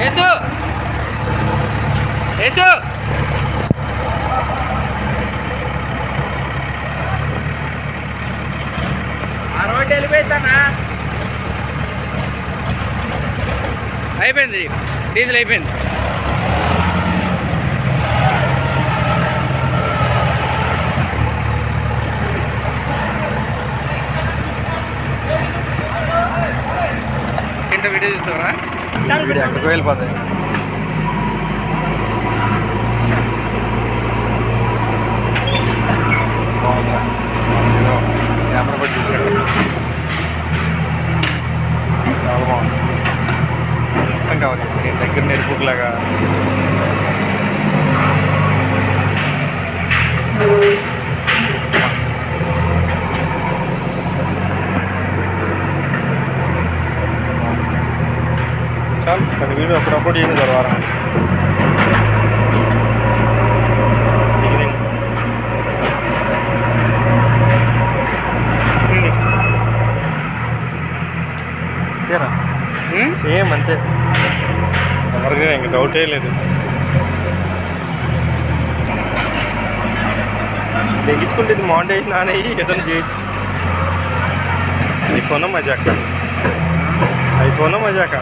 యేసు యేసు ఆ రోడ్డు వెళ్ళిపోయిందన్నా. అయిపోయింది, డీజిల్ అయిపోయింది. ఏంటో వీడియో చూస్తావా? ఎక్కడికి వెళ్ళిపోతాయి. కెమెరా పట్టి తీసుకెళ్ళి చాలా బాగుంది. మొత్తం కవర్ చేసి నేను దగ్గర నెరుపులాగా చాలు. కానీ వీడియో అప్పుడు అప్లోడ్ చేసిన తర్వాత అంతేనా? సేమ్ అంతే, ఎవరికి ఇంక డౌటే లేదు. తెగించుకుంటే ఇది మౌంటేషన్ అనేవి ఏదైనా చేయొచ్చు. ఐఫోన్ మజాక, ఐఫోన్ మజాక.